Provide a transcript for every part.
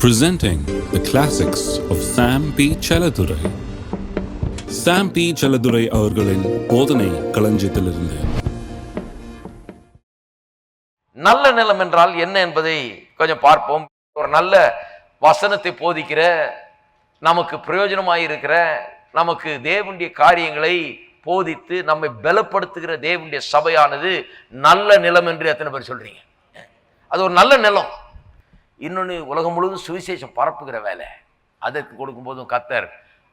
Presenting the classics of Sam P. Chaladurai. Sam P. Chaladurai அவர்களின் போதனை களஞ்சியத்திலிருந்து. நல்ல நிலம் என்றால் என்ன என்பதை கொஞ்சம் பார்ப்போம். ஒரு நல்ல வசனத்தை போதிக்கிற, நமக்கு பிரயோஜனமாயிருக்கிற, நமக்கு தேவனுடைய காரியங்களை போதித்து நம்மை பலப்படுத்துகிற தேவனுடைய சபையானது நல்ல நிலம் என்று எத்தனை பேர் சொல்றீங்க? அது ஒரு நல்ல நிலம். இன்னொன்று, உலகம் முழுவதும் சுவிசேஷம் பரப்புகிற வேலை, அதற்கு கொடுக்கும்போதும் கர்த்தர்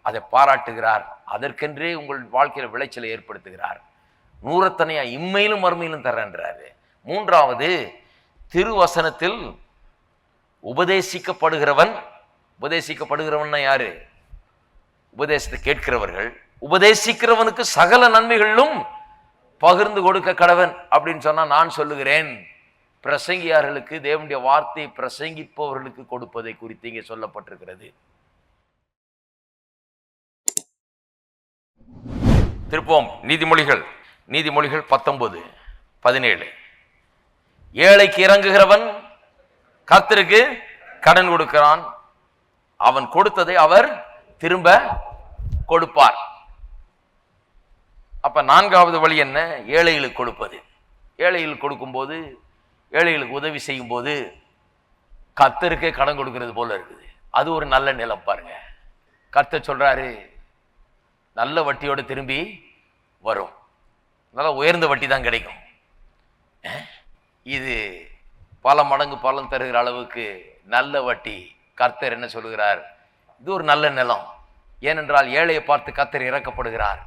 அதை பாராட்டுகிறார். அதற்கென்றே உங்கள் வாழ்க்கையில் விளைச்சலை ஏற்படுத்துகிறார். நூறத்தனையா இம்மையிலும் மறுமையிலும் தர்றன்றாரு. மூன்றாவது, திருவசனத்தில் உபதேசிக்கப்படுகிறவன் யாரு? உபதேசத்தை கேட்கிறவர்கள். உபதேசிக்கிறவனுக்கு சகல நன்மைகளிலும் பகிர்ந்து கொடுக்க கடவன் அப்படின்னு சொன்னா, நான் சொல்லுகிறேன், பிரசங்கியார்களுக்கு, தேவனுடைய வார்த்தை பிரசங்கிப்பவர்களுக்கு கொடுப்பதை குறித்து இங்கே சொல்லப்பட்டிருக்கிறது. திருப்போம் நீதிமொழிகள் 19:17. ஏழைக்கு இறங்குகிறவன் கர்த்தருக்கு கடன் கொடுக்கிறான், அவன் கொடுத்ததை அவர் திரும்ப கொடுப்பார். அப்ப நான்காவது வழி என்ன? ஏழைகளுக்கு கொடுப்பது. ஏழைகளுக்கு கொடுக்கும்போது, ஏழைகளுக்கு உதவி செய்யும் போது கர்த்தருக்கே கடன் கொடுக்கிறது போல இருக்குது. அது ஒரு நல்ல நிலம். பாருங்க, கர்த்தர் சொல்றாரு, நல்ல வட்டியோட திரும்பி வரும். நல்ல உயர்ந்த வட்டி தான் கிடைக்கும். இது பல மடங்கு பலன் தருகிற அளவுக்கு நல்ல வட்டி. கர்த்தர் என்ன சொல்லுகிறார்? இது ஒரு நல்ல நிலம். ஏனென்றால் ஏழையை பார்த்து கர்த்தர் இறக்கப்படுகிறார்.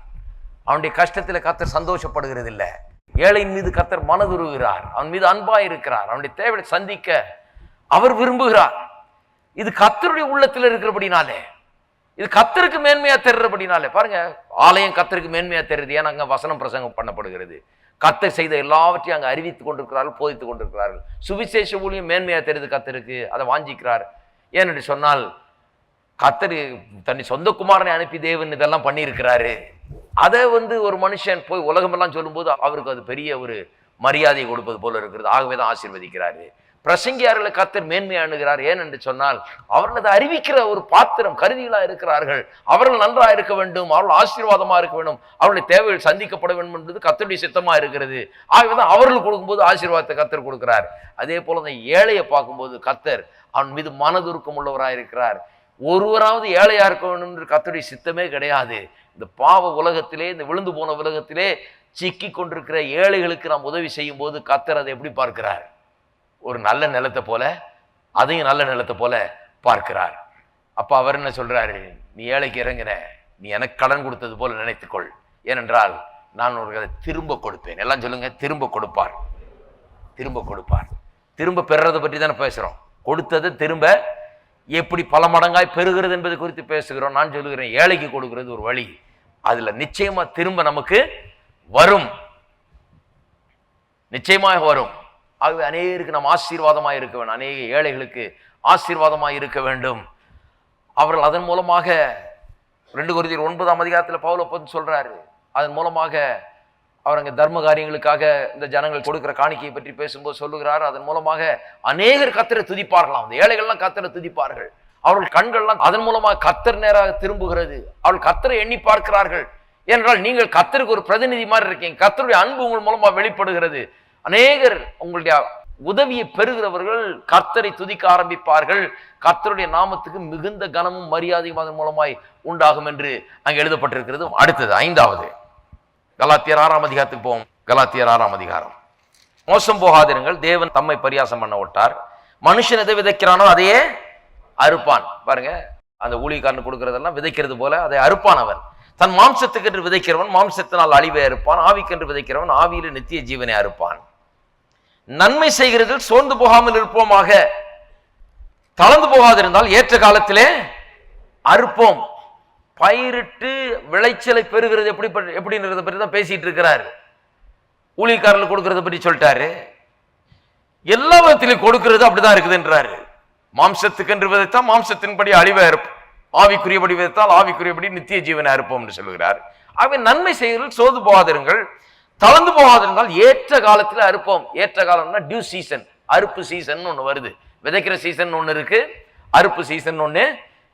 அவனுடைய கஷ்டத்தில் கர்த்தர் சந்தோஷப்படுகிறது இல்லை. ஏழையின் மீது கர்த்தர் மனதுருகிறார். அவன் மீது அன்பா இருக்கிறார். அவனுடைய தேவையை சந்திக்க அவர் விரும்புகிறார். இது கர்த்தருடைய உள்ளத்தில் இருக்கிறபடினாலே, இது கர்த்தருக்கு மேன்மையா தெரிறபடினாலே. பாருங்க, ஆலயம் கர்த்தருக்கு மேன்மையா தெரியுது. ஏன்னா அங்க வசனம் பிரசங்கம் பண்ணப்படுகிறது. கர்த்தர் செய்த எல்லாவற்றையும் அங்க அறிவித்துக் கொண்டிருக்கிறார்கள், போதித்துக் கொண்டிருக்கிறார்கள். சுவிசேஷ ஊழியம் மேன்மையா தெரியுது கர்த்தருக்கு. அதை வாஞ்சிக்கிறார். ஏனென்று சொன்னால், கர்த்தர் தன்னை சொந்த குமாரனை அனுப்பி தேவன் இதெல்லாம் பண்ணியிருக்கிறாரு. அதை ஒரு மனுஷன் போய் உலகமெல்லாம் சொல்லும்போது அவருக்கு அது பெரிய ஒரு மரியாதை கொடுப்பது போல இருக்கிறது. ஆகவே தான் ஆசீர்வதிக்கிறாரு. பிரசங்கியார்களை கர்த்தர் மேன்மையா அணுகிறார். ஏனென்று சொன்னால், அவர்கள் அதை அறிவிக்கிற ஒரு பாத்திரம், கருவிகளா இருக்கிறார்கள். அவர்கள் நன்றாக இருக்க வேண்டும், அவர்கள் ஆசீர்வாதமா இருக்க வேண்டும், அவர்களுடைய தேவைகள் சந்திக்கப்பட வேண்டும் என்பது கர்த்தருடைய சித்தமா இருக்கிறது. ஆகவே தான் அவர்கள் கொடுக்கும்போது ஆசீர்வாதத்தை கர்த்தர் கொடுக்கிறார். அதே போல அந்த ஏழையை பார்க்கும்போது கர்த்தர் அவன் மீது மனதுருக்கம் உள்ளவராக இருக்கிறார். ஒருவராவது ஏழையா இருக்க வேண்டும் என்று கர்த்தருடைய சித்தமே கிடையாது. இந்த பாவ உலகத்திலே, இந்த விழுந்து போன உலகத்திலே சிக்கி கொண்டிருக்கிற ஏழைகளுக்கு நாம் உதவி செய்யும் போது கர்த்தர் அதை எப்படி பார்க்கிறார்? ஒரு நல்ல நிலத்தை போல, அதையும் நல்ல நிலத்தை போல பார்க்கிறார். அப்ப அவர் என்ன சொல்றாரு? நீ ஏழைக்கு இறங்கின, நீ எனக்கு கடன் கொடுத்தது போல நினைத்துக்கொள். ஏனென்றால் நான் ஒரு திரும்ப கொடுப்பேன். எல்லாம் சொல்லுங்க, திரும்ப கொடுப்பார். திரும்ப கொடுப்பார். திரும்ப பெறுறதை பற்றி தானே பேசுறோம். கொடுத்ததை திரும்ப எப்படி பல மடங்காய் பெறுகிறது என்பது குறித்து பேசுகிறோம். நான் சொல்லுகிறேன், ஏழைக்கு கொடுக்கிறது ஒரு வழி. அதுல நிச்சயமா திரும்ப நமக்கு வரும், நிச்சயமாக வரும். ஆகவே அநேகருக்கு நாம் ஆசீர்வாதமாக இருக்க வேண்டும். அநேக ஏழைகளுக்கு ஆசீர்வாதமாக இருக்க வேண்டும். அவர்கள் அதன் மூலமாக 2 கொரிந்தியர் 9 பவுல் அப்போஸ்தலன் சொல்றாரு, அதன் மூலமாக அவர் அங்கே தர்ம காரியங்களுக்காக இந்த ஜனங்கள் கொடுக்கிற காணிக்கையை பற்றி பேசும்போது சொல்லுகிறார், அதன் மூலமாக அநேகர் கர்த்தரை துதிப்பார்களாம். அந்த ஏழைகள்லாம் கர்த்தரை துதிப்பார்கள். அவர்கள் கண்கள்லாம் அதன் மூலமாக கர்த்தர் நேராக திரும்புகிறது. அவர்கள் கர்த்தரை எண்ணி பார்க்கிறார்கள். ஏனென்றால் நீங்கள் கர்த்தருக்கு ஒரு பிரதிநிதி மாதிரி இருக்கீங்க. கர்த்தருடைய அன்பு உங்கள் மூலமாக வெளிப்படுகிறது. அநேகர் உங்களுடைய உதவியை பெறுகிறவர்கள் கர்த்தரை துதிக்க ஆரம்பிப்பார்கள். கர்த்தருடைய நாமத்துக்கு மிகுந்த கனமும் மரியாதையும் அதன் மூலமாய் உண்டாகும் என்று அங்கே எழுதப்பட்டிருக்கிறது. அடுத்தது 5வது, கலாத்தியர் 6 போவோம். கலாத்தியர் 6. மோசம் போகாதிருங்கள், தேவன் தம்மை பரியாசம் பண்ண விட்டார். மனுஷன் எதை விதைக்கிறானோ அதையே அறுப்பான். பாருங்க, அந்த ஊழியக்காரன் கொடுக்கறதெல்லாம் விதைக்கிறது போல அதை அறுப்பான். அவன் தன் மாம்சத்துக்கு என்று விதைக்கிறவன் மாம்சத்தினால் அழிவை அறுப்பான், ஆவிக்கென்று விதைக்கிறவன் ஆவியில நித்திய ஜீவனை அறுப்பான். நன்மை செய்கிறதில் சோர்ந்து போகாமல் இருப்போமாக, தளர்ந்து போகாதிருந்தால் ஏற்ற காலத்திலே அறுப்போம். பயிரிட்டு விளைச்சலை பெறுகிறது எப்படின்றத பற்றி தான் பேசிட்டு இருக்கிறார். ஊழியக்காரர்கள் கொடுக்கறத பற்றி சொல்லிட்டாரு. எல்லா விதத்திலையும் கொடுக்கிறது அப்படிதான் இருக்குதுன்றாரு. மாம்சத்துக்கு என்று விதைத்தால் மாம்சத்தின்படி அழிவை அறுப்போம், ஆவிக்குரியபடி விதைத்தால் ஆவிக்குரியபடி நித்திய ஜீவனை அறுப்போம் என்று சொல்லுகிறார். ஆகவே நன்மை செய்கிறதில் சோர்ந்து போகாதிருங்கள், தளர்ந்து போகாதிருந்தால் ஏற்ற காலத்தில் அறுப்போம். ஏற்ற காலம்னா டியூ சீசன், அறுப்பு சீசன் ஒன்று வருது. விதைக்கிற சீசன் ஒன்று இருக்கு, அறுப்பு சீசன் ஒண்ணு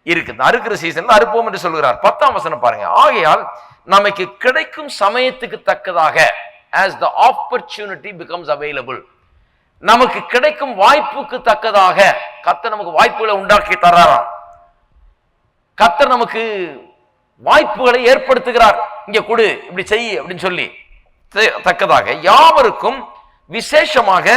இருக்குது. அறுக்கிற சீசன்ல அறுப்போம் என்று சொல்கிறார். 10ஆம் வசனம் பாருங்க. ஆகையால் நமக்கு கிடைக்கும் சமயத்துக்கு தக்கதாக, as the opportunity becomes available, நமக்கு கிடைக்கும் வாய்ப்புக்கு தக்கதாக கர்த்தர் நமக்கு வாய்ப்புகளை உண்டாக்கி தர்றாராம். கர்த்தர் நமக்கு வாய்ப்புகளை ஏற்படுத்துகிறார். இங்க கொடு, இப்படி செய் அப்படின்னு சொல்லி தக்கதாக யாவருக்கும், விசேஷமாக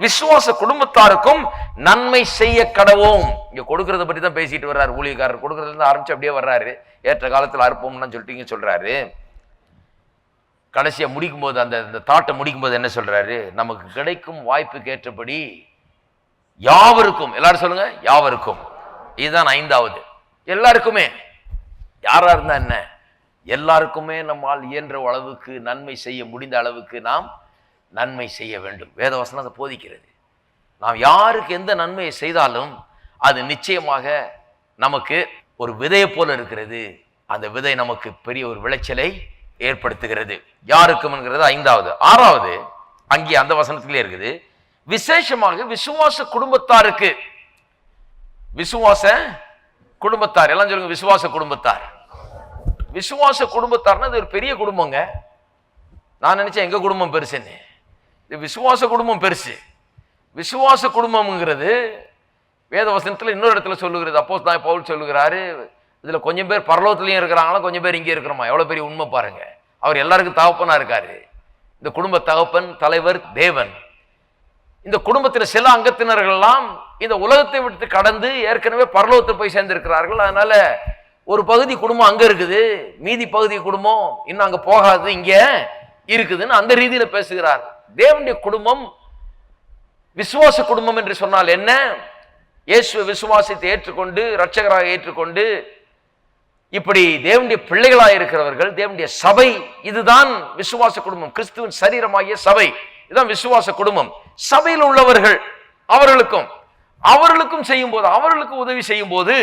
விசுவாச குடும்பத்தாருக்கும் நன்மை செய்ய கடவோம். இங்க கொடுக்கறத பற்றி தான் பேசிட்டு வர்றாரு ஊழியக்காரர். கொடுக்கறதுல இருந்து ஆரம்பிச்சு அப்படியே வர்றாரு. ஏற்ற காலத்தில் அறுப்போம்னு சொல்லிட்டு சொல்றாரு. கடைசியா முடிக்கும் போது அந்த தாட்டை முடிக்கும் போது என்ன சொல்றாரு? நமக்கு கிடைக்கும் வாய்ப்புக்கு ஏற்றபடி யாவருக்கும், எல்லாரும் சொல்லுங்க, யாவருக்கும். இதுதான் 5வது. எல்லாருக்குமே, யாரா இருந்தா என்ன, எல்லாருக்குமே நம்மால் இயன்ற அளவுக்கு நன்மை செய்ய முடிந்த அளவுக்கு நாம் நன்மை செய்ய வேண்டும். வேதவசனம் அதை போதிக்கிறது. நாம் யாருக்கு எந்த நன்மையை செய்தாலும் அது நிச்சயமாக நமக்கு ஒரு விதையை போல இருக்கிறது. அந்த விதை நமக்கு பெரிய ஒரு விளைச்சலை ஏற்படுத்துகிறது. யாருக்கும் என்கிறது 5வது. 6வது அங்கே அந்த வசனத்திலே இருக்குது, விசேஷமாக விசுவாச குடும்பத்தாருக்கு. விசுவாச குடும்பத்தார், எல்லாம் சொல்லுங்க, விசுவாச குடும்பத்தார். விசுவாச குடும்பத்தார்னா அது ஒரு பெரிய குடும்பங்க. நான் நினைச்சேன் எங்க குடும்பம் பெருசுன்னு. இது விசுவாச குடும்பம் பெருசு. விசுவாச குடும்பம்ங்கிறது வேதவசனத்துல இன்னொரு இடத்துல சொல்லுகிறது. அப்போஸ்தலன் பவுல் சொல்லுகிறாரு, இதுல கொஞ்சம் பேர் பரலோகத்திலையும் இருக்கிறாங்களா, கொஞ்சம் பேர் இங்கே இருக்கிறோமா. எவ்வளவு பெரிய உண்மை பாருங்க. அவர் எல்லாருக்கும் தகப்பனா இருக்காரு. இந்த குடும்ப தகப்பன், தலைவர் தேவன். இந்த குடும்பத்தில் சில அங்கத்தினர்கள் எல்லாம் இந்த உலகத்தை விட்டு கடந்து ஏற்கனவே பரலோகத்தை போய் சேர்ந்திருக்கிறார்கள். அதனால ஒரு பகுதி குடும்பம் அங்க இருக்குது, மீதி பகுதி குடும்பம் இன்னும் அங்க போகாது, இங்க இருக்குதுன்னு அந்த ரீதியில பேசுகிறார். தேவனுடைய குடும்பம் விசுவாச குடும்பம் என்று சொன்னால் என்ன? இயேசுவை விசுவாசத்தை ஏற்றுக்கொண்டு இரட்சகராக ஏற்றுக்கொண்டு இப்படி தேவனுடைய பிள்ளைகளாக இருக்கிறவர்கள், தேவனுடைய சபை, இதுதான் விசுவாச குடும்பம். கிறிஸ்துவின் சரீரமாகிய சபை, இதுதான் விசுவாச குடும்பம். சபையில் உள்ளவர்கள் அவர்களுக்கும் செய்யும் போது, அவர்களுக்கு உதவி செய்யும் போது,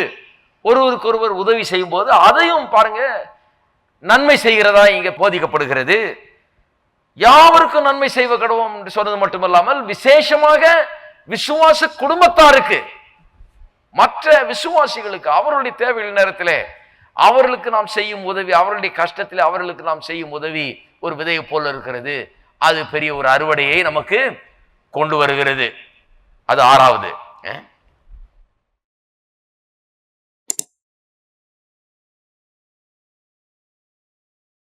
ஒருவருக்கு ஒருவர் உதவி செய்யும் போது அதையும் பாருங்க, நன்மை செய்கிறதா இங்க போதிக்கப்படுகிறது. யாவருக்கும் நன்மை செய்வ கடவோம் என்று சொன்னது மட்டுமல்லாமல் விசேஷமாக விசுவாச குடும்பத்தாருக்கு, மற்ற விசுவாசிகளுக்கு, அவர்களுடைய தேவைகள் நேரத்திலே அவர்களுக்கு நாம் செய்யும் உதவி, அவர்களுடைய கஷ்டத்தில் அவர்களுக்கு நாம் செய்யும் உதவி ஒரு விதையை போல இருக்கிறது. அது பெரிய ஒரு அறுவடையை நமக்கு கொண்டு வருகிறது. அது 6வது.